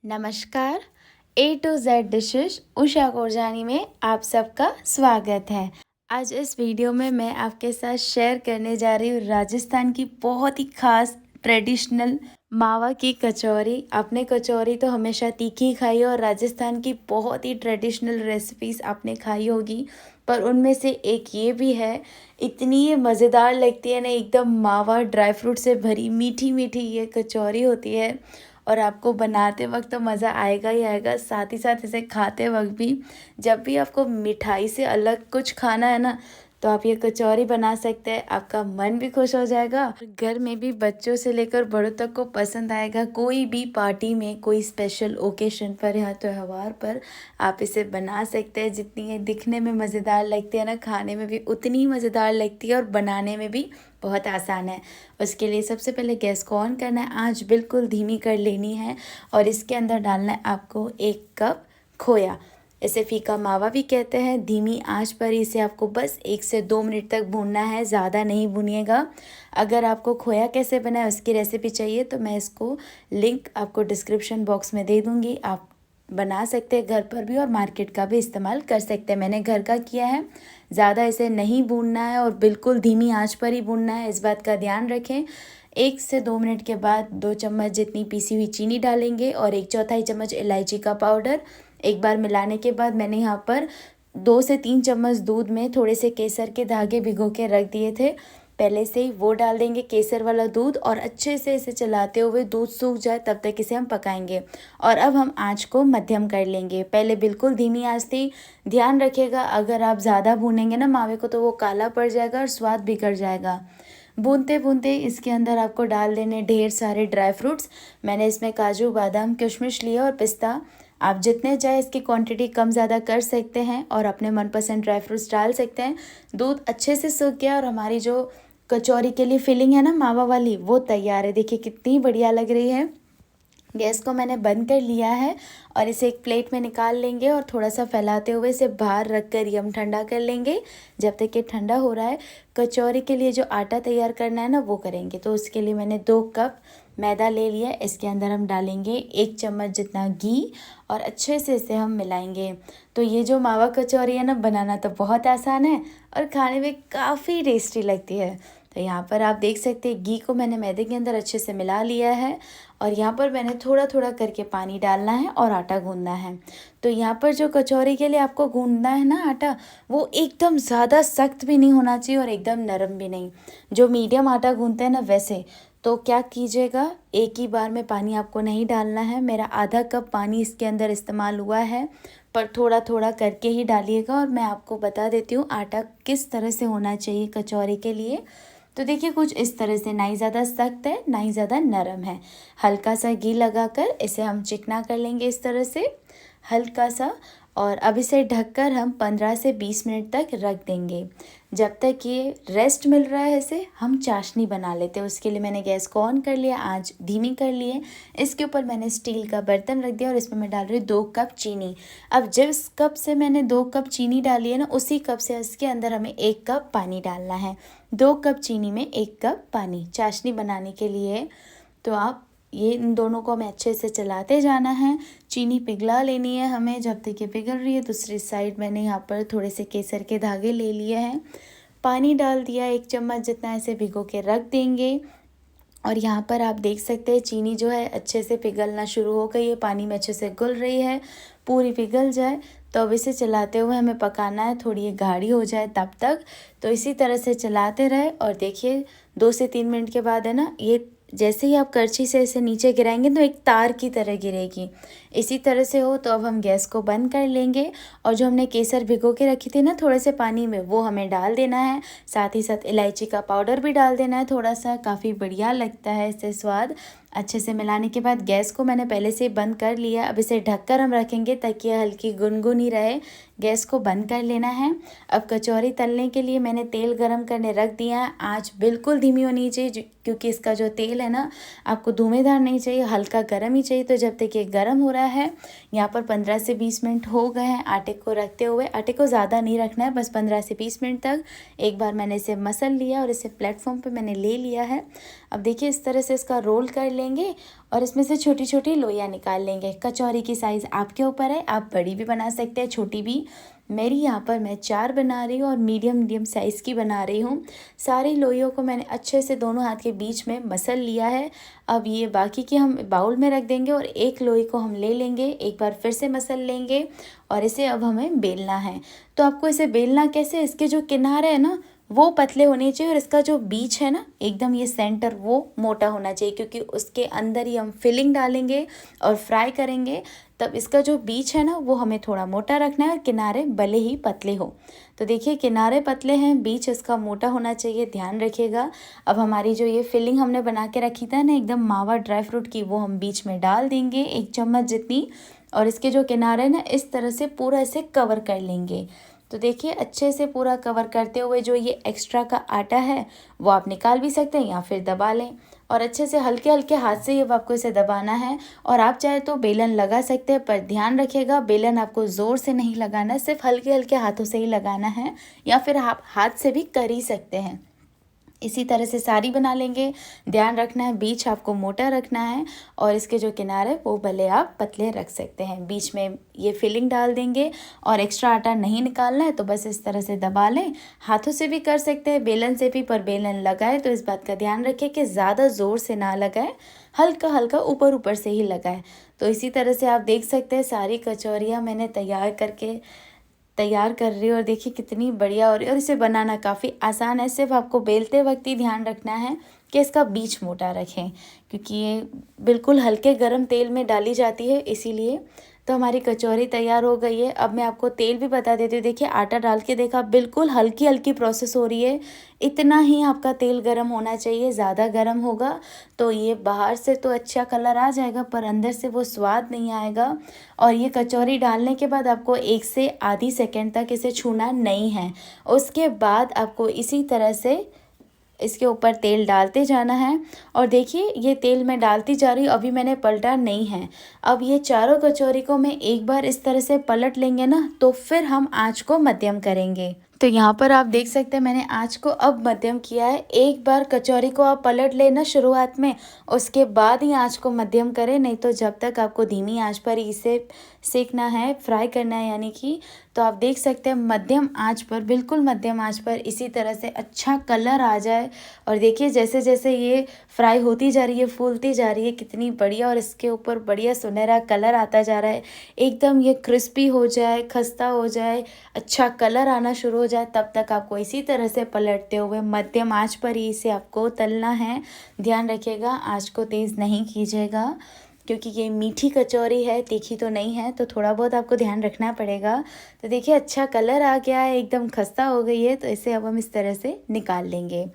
नमस्कार। ए to Z dishes Usha Korjani में आप सबका स्वागत है। आज इस वीडियो में मैं आपके साथ शेयर करने जा रही हूँ राजस्थान की बहुत ही खास ट्रेडिशनल मावा की कचौरी। आपने कचौरी तो हमेशा तीखी खाई है और राजस्थान की बहुत ही ट्रेडिशनल रेसिपीज़ आपने खाई होगी, पर उनमें से एक ये भी है। इतनी ये मज़ेदार लगती है ना, एकदम मावा ड्राई फ्रूट से भरी मीठी मीठी ये कचौरी होती है और आपको बनाते वक्त तो मज़ा आएगा ही आएगा, साथ ही साथ इसे खाते वक्त भी। जब भी आपको मिठाई से अलग कुछ खाना है ना, तो आप ये कचौरी बना सकते हैं, आपका मन भी खुश हो जाएगा। घर में भी बच्चों से लेकर बड़ों तक को पसंद आएगा। कोई भी पार्टी में, कोई स्पेशल ओकेशन पर या त्योहार पर आप इसे बना सकते हैं। जितनी ये दिखने में मज़ेदार लगती है ना, खाने में भी उतनी ही मज़ेदार लगती है और बनाने में भी बहुत आसान है। उसके लिए सबसे पहले गैस को ऑन करना है, आंच बिल्कुल धीमी कर लेनी है और इसके अंदर डालना है आपको 1 कप खोया। इसे फीका मावा भी कहते हैं। धीमी आंच पर इसे आपको बस 1 से 2 मिनट तक भूनना है, ज़्यादा नहीं भूनिएगा। अगर आपको खोया कैसे बनाए उसकी रेसिपी चाहिए तो मैं इसको लिंक आपको डिस्क्रिप्शन बॉक्स में दे दूँगी। आप बना सकते हैं घर पर भी और मार्केट का भी इस्तेमाल कर सकते हैं। मैंने घर का किया है। ज़्यादा इसे नहीं भूनना है और बिल्कुल धीमी आंच पर ही भूनना है, इस बात का ध्यान रखें। 1 से 2 मिनट के बाद 2 चम्मच जितनी पीसी हुई चीनी डालेंगे और 1/4 चम्मच इलायची का पाउडर। एक बार मिलाने के बाद मैंने यहाँ पर 2 से 3 चम्मच दूध में थोड़े से केसर के धागे भिगो के रख दिए थे पहले से ही, वो डाल देंगे केसर वाला दूध और अच्छे से इसे चलाते हुए दूध सूख जाए तब तक इसे हम पकाएंगे। और अब हम आंच को मध्यम कर लेंगे। पहले बिल्कुल धीमी आंच थी। ध्यान रखिएगा अगर आप ज़्यादा भूनेंगे ना मावे को तो वो काला पड़ जाएगा और स्वाद बिगड़ जाएगा। भूनते भूनते इसके अंदर आपको डाल देने ढेर सारे ड्राई फ्रूट्स। मैंने इसमें काजू, बादाम, किशमिश लिया और पिस्ता। आप जितने चाहे इसकी क्वांटिटी कम ज़्यादा कर सकते हैं और अपने मनपसंद ड्राई फ्रूट्स डाल सकते हैं। दूध अच्छे से सूख गया और हमारी जो कचौरी के लिए फिलिंग है ना मावा वाली, वो तैयार है। देखिए कितनी बढ़िया लग रही है। गैस को मैंने बंद कर लिया है और इसे एक प्लेट में निकाल लेंगे और थोड़ा सा फैलाते हुए इसे बाहर रख कर हम ठंडा कर लेंगे। जब तक ये ठंडा हो रहा है, कचौरी के लिए जो आटा तैयार करना है ना वो करेंगे। तो उसके लिए मैंने 2 कप मैदा ले लिया। इसके अंदर हम डालेंगे 1 चम्मच जितना घी और अच्छे से इसे हम मिलाएंगे। तो ये जो मावा कचौरी है ना, बनाना तो बहुत आसान है और खाने में काफ़ी टेस्टी लगती है। तो यहाँ पर आप देख सकते हैं घी को मैंने मैदे के अंदर अच्छे से मिला लिया है और यहाँ पर मैंने थोड़ा थोड़ा करके पानी डालना है और आटा गूंदना है। तो यहाँ पर जो कचौरी के लिए आपको गूंदना है ना आटा, वो एकदम ज़्यादा सख्त भी नहीं होना चाहिए और एकदम नरम भी नहीं, जो मीडियम आटा गूंदते हैं ना वैसे। तो क्या कीजिएगा, एक ही बार में पानी आपको नहीं डालना है। मेरा आधा कप पानी इसके अंदर इस्तेमाल हुआ है, पर थोड़ा थोड़ा करके ही डालिएगा। और मैं आपको बता देती हूँ आटा किस तरह से होना चाहिए कचौरी के लिए। तो देखिए कुछ इस तरह से, ना ही ज़्यादा सख्त है ना ही ज़्यादा नरम है। हल्का सा घी लगाकर इसे हम चिकना कर लेंगे इस तरह से हल्का सा। और अब इसे ढककर हम 15 से 20 मिनट तक रख देंगे। जब तक ये रेस्ट मिल रहा है इसे हम चाशनी बना लेते हैं। उसके लिए मैंने गैस को ऑन कर लिया, आंच धीमी कर लिए। इसके ऊपर मैंने स्टील का बर्तन रख दिया और इसमें मैं डाल रही हूँ 2 कप चीनी। अब जिस कप से मैंने 2 कप चीनी डाली है ना, उसी कप से इसके अंदर हमें 1 कप पानी डालना है। 2 कप चीनी में 1 कप पानी चाशनी बनाने के लिए। तो आप ये इन दोनों को हमें अच्छे से चलाते जाना है। चीनी पिघला लेनी है हमें। जब तक ये पिघल रही है, दूसरी साइड मैंने यहाँ पर थोड़े से केसर के धागे ले लिए हैं। पानी डाल दिया 1 चम्मच जितना, इसे भिगो के रख देंगे। और यहाँ पर आप देख सकते हैं चीनी जो है अच्छे से पिघलना शुरू हो गई है, पानी में अच्छे से घुल रही है। पूरी पिघल जाए तो अब इसे चलाते हुए हमें पकाना है, थोड़ी ये गाढ़ी हो जाए तब तक। तो इसी तरह से चलाते रहे और देखिए 2 से 3 मिनट के बाद है ना, ये जैसे ही आप करछी से इसे नीचे गिराएंगे तो एक तार की तरह गिरेगी। इसी तरह से हो तो अब हम गैस को बंद कर लेंगे और जो हमने केसर भिगो के रखी थी ना थोड़े से पानी में, वो हमें डाल देना है। साथ ही साथ इलायची का पाउडर भी डाल देना है थोड़ा सा, काफ़ी बढ़िया लगता है इससे स्वाद। अच्छे से मिलाने के बाद गैस को मैंने पहले से ही बंद कर लिया। अब इसे ढककर हम रखेंगे ताकि यह हल्की गुनगुनी रहे। गैस को बंद कर लेना है। अब कचौरी तलने के लिए मैंने तेल गरम करने रख दिया है। आंच बिल्कुल धीमी होनी चाहिए क्योंकि इसका जो तेल है ना आपको धुआंधार नहीं चाहिए, हल्का गर्म ही चाहिए। तो जब तक ये गर्म हो रहा है, यहाँ पर 15 से 20 मिनट हो गए हैं आटे को रखते हुए। आटे को ज़्यादा नहीं रखना है, बस 15 से 20 मिनट तक। एक बार मैंने इसे मसल लिया और इसे प्लेटफॉर्म पे मैंने ले लिया है। अब देखिए इस तरह से इसका रोल कर लेंगे और इसमें से छोटी छोटी लोइयाँ निकाल लेंगे। कचौरी की साइज़ आपके ऊपर है, आप बड़ी भी बना सकते हैं, छोटी भी। मेरी यहाँ पर मैं 4 बना रही हूँ और मीडियम साइज़ की बना रही हूँ। सारी लोइयों को मैंने अच्छे से दोनों हाथ के बीच में मसल लिया है। अब ये बाकी की हम बाउल में रख देंगे और एक लोई को हम ले लेंगे, एक बार फिर से मसल लेंगे और इसे अब हमें बेलना है। तो आपको इसे बेलना कैसे, इसके जो किनारे है ना वो पतले होने चाहिए और इसका जो बीच है ना एकदम ये सेंटर वो मोटा होना चाहिए, क्योंकि उसके अंदर ही हम फिलिंग डालेंगे और फ्राई करेंगे। तब इसका जो बीच है ना वो हमें थोड़ा मोटा रखना है और किनारे भले ही पतले हो। तो देखिए किनारे पतले हैं, बीच इसका मोटा होना चाहिए, ध्यान रखिएगा। अब हमारी जो ये फिलिंग हमने बना के रखी था ना एकदम मावा ड्राई फ्रूट की, वो हम बीच में डाल देंगे 1 चम्मच जितनी, और इसके जो किनारे ना इस तरह से पूरा इसे कवर कर लेंगे। तो देखिए अच्छे से पूरा कवर करते हुए जो ये एक्स्ट्रा का आटा है वो आप निकाल भी सकते हैं या फिर दबा लें, और अच्छे से हल्के हल्के हाथ से ये आपको इसे दबाना है। और आप चाहे तो बेलन लगा सकते हैं, पर ध्यान रखिएगा बेलन आपको ज़ोर से नहीं लगाना है, सिर्फ हल्के हल्के हाथों से ही लगाना है, या फिर आप हाथ से भी कर ही सकते हैं। इसी तरह से सारी बना लेंगे। ध्यान रखना है बीच आपको मोटा रखना है और इसके जो किनारे वो भले आप पतले रख सकते हैं। बीच में ये फिलिंग डाल देंगे और एक्स्ट्रा आटा नहीं निकालना है, तो बस इस तरह से दबा लें। हाथों से भी कर सकते हैं, बेलन से भी, पर बेलन लगाए तो इस बात का ध्यान रखें कि ज़्यादा ज़ोर से ना लगाए, हल्का हल्का ऊपर ऊपर से ही लगाए। तो इसी तरह से आप देख सकते हैं सारी कचौरियाँ मैंने तैयार कर रही हूँ और देखिए कितनी बढ़िया हो रही है। और इसे बनाना काफ़ी आसान है, सिर्फ आपको बेलते वक्त ही ध्यान रखना है कि इसका बीच मोटा रखें, क्योंकि ये बिल्कुल हल्के गरम तेल में डाली जाती है इसीलिए। तो हमारी कचौरी तैयार हो गई है। अब मैं आपको तेल भी बता देती हूँ। देखिए आटा डाल के देखा, बिल्कुल हल्की हल्की प्रोसेस हो रही है। इतना ही आपका तेल गरम होना चाहिए, ज़्यादा गरम होगा तो ये बाहर से तो अच्छा कलर आ जाएगा पर अंदर से वो स्वाद नहीं आएगा। और ये कचौरी डालने के बाद आपको 1 से आधी सेकंड तक इसे छूना नहीं है। उसके बाद आपको इसी तरह से इसके ऊपर तेल डालते जाना है। और देखिए ये तेल मैं डालती जा रही हूँ, अभी मैंने पलटा नहीं है। अब ये चारों कचौरी को मैं एक बार इस तरह से पलट लेंगे ना, तो फिर हम आँच को मध्यम करेंगे। तो यहाँ पर आप देख सकते हैं मैंने आँच को अब मध्यम किया है। एक बार कचौरी को आप पलट लेना शुरुआत में, उसके बाद ही आँच को मध्यम करें, नहीं तो जब तक आपको धीमी आँच पर ही इसे सेकना है, फ्राई करना है यानी कि। तो आप देख सकते हैं मध्यम आंच पर, बिल्कुल मध्यम आंच पर इसी तरह से अच्छा कलर आ जाए। और देखिए जैसे जैसे ये फ्राई होती जा रही है, फूलती जा रही है, कितनी बढ़िया, और इसके ऊपर बढ़िया सुनहरा कलर आता जा रहा है। एकदम ये क्रिस्पी हो जाए, खस्ता हो जाए, अच्छा कलर आना शुरू हो जाए, तब तक आपको इसी तरह से पलटते हुए मध्यम आंच पर ही इसे आपको तलना है। ध्यान रखिएगा आंच को तेज़ नहीं कीजिएगा, क्योंकि ये मीठी कचौरी है, तीखी तो नहीं है, तो थोड़ा बहुत आपको ध्यान रखना पड़ेगा। तो देखिए अच्छा कलर आ गया है, एकदम खस्ता हो गई है। तो इसे अब हम इस तरह से निकाल लेंगे।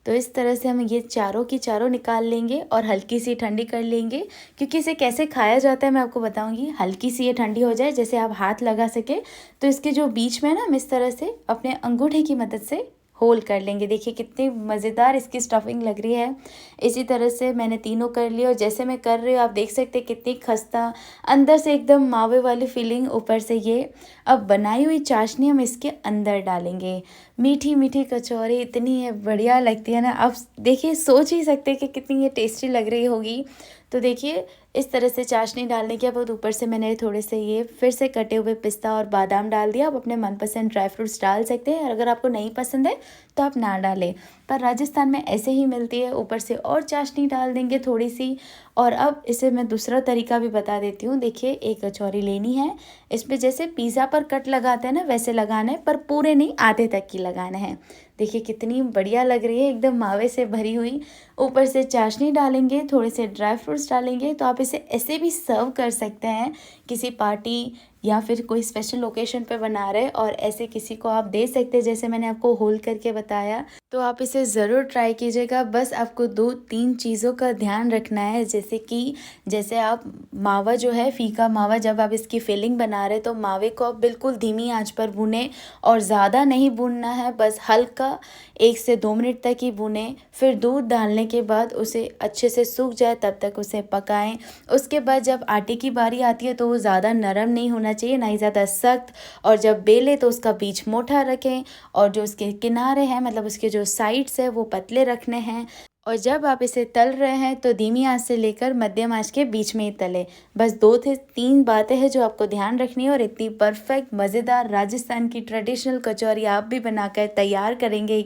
तो इस तरह से हम ये चारों की चारों निकाल लेंगे और हल्की सी ठंडी कर लेंगे, क्योंकि इसे कैसे खाया जाता है मैं आपको बताऊंगी। हल्की सी ये ठंडी हो जाए, जैसे आप हाथ लगा सके, तो इसके जो बीच में ना हम इस तरह से अपने अंगूठे की मदद से होल कर लेंगे। देखिए कितनी मज़ेदार इसकी स्टफिंग लग रही है। इसी तरह से मैंने तीनों कर लिए, और जैसे मैं कर रही हूँ आप देख सकते हैं कितनी खस्ता, अंदर से एकदम मावे वाली फीलिंग, ऊपर से ये अब बनाई हुई चाशनी हम इसके अंदर डालेंगे। मीठी मीठी कचौरी इतनी है बढ़िया लगती है ना, आप देखिए सोच ही सकते हैं कि कितनी ये टेस्टी लग रही होगी। तो देखिए इस तरह से चाशनी डालने के बाद ऊपर से मैंने थोड़े से ये फिर से कटे हुए पिस्ता और बादाम डाल दिया। आप अपने मनपसंद ड्राई फ्रूट्स डाल सकते हैं, अगर आपको नहीं पसंद है तो आप ना डालें, पर राजस्थान में ऐसे ही मिलती है। ऊपर से और चाशनी डाल देंगे थोड़ी सी। और अब इसे मैं दूसरा तरीका भी बता देती हूँ। देखिए एक कचौरी लेनी है, इस पर जैसे पिज़्ज़ा पर कट लगाते हैं ना वैसे लगाना है, पर पूरे नहीं, आधे तक की लगाना है। देखिए कितनी बढ़िया लग रही है, एकदम मावे से भरी हुई। ऊपर से चाशनी डालेंगे, थोड़े से ड्राई फ्रूट्स डालेंगे, तो आप इसे ऐसे भी सर्व कर सकते हैं किसी पार्टी या फिर कोई स्पेशल ओकेशन पे बना रहे, और ऐसे किसी को आप दे सकते हैं जैसे मैंने आपको होल करके बताया। तो आप इसे ज़रूर ट्राई कीजिएगा। बस आपको 2-3 चीज़ों का ध्यान रखना है, जैसे आप मावा जो है, फीका मावा, जब आप इसकी फिलिंग बना रहे तो मावे को आप बिल्कुल धीमी आंच पर भूनें, और ज़्यादा नहीं भूनना है, बस हल्का 1 से 2 मिनट तक ही भूनें। फिर दूध डालने के बाद उसे अच्छे से सूख जाए तब तक उसे पकाएं। उसके बाद जब आटे की बारी आती है तो वो ज़्यादा नरम नहीं होना चाहिए, ना ही ज़्यादा सख्त, और जब बेले तो उसका बीच मोटा रखें, और जो उसके किनारे हैं मतलब उसके जो साइड्स है वो पतले रखने हैं। और जब आप इसे तल रहे हैं तो धीमी आंच से लेकर मध्यम आंच के बीच में ही तलें। बस 2 से 3 बातें हैं जो आपको ध्यान रखनी है और इतनी परफेक्ट मज़ेदार राजस्थान की ट्रेडिशनल कचौरी आप भी बनाकर तैयार करेंगे।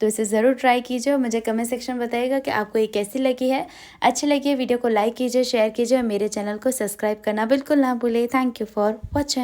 तो इसे ज़रूर ट्राई कीजिए और मुझे कमेंट सेक्शन में बताइएगा कि आपको ये कैसी लगी है। अच्छी लगी है वीडियो को लाइक कीजिए, शेयर कीजिए और मेरे चैनल को सब्सक्राइब करना बिल्कुल ना भूलिए। Thank you for watching.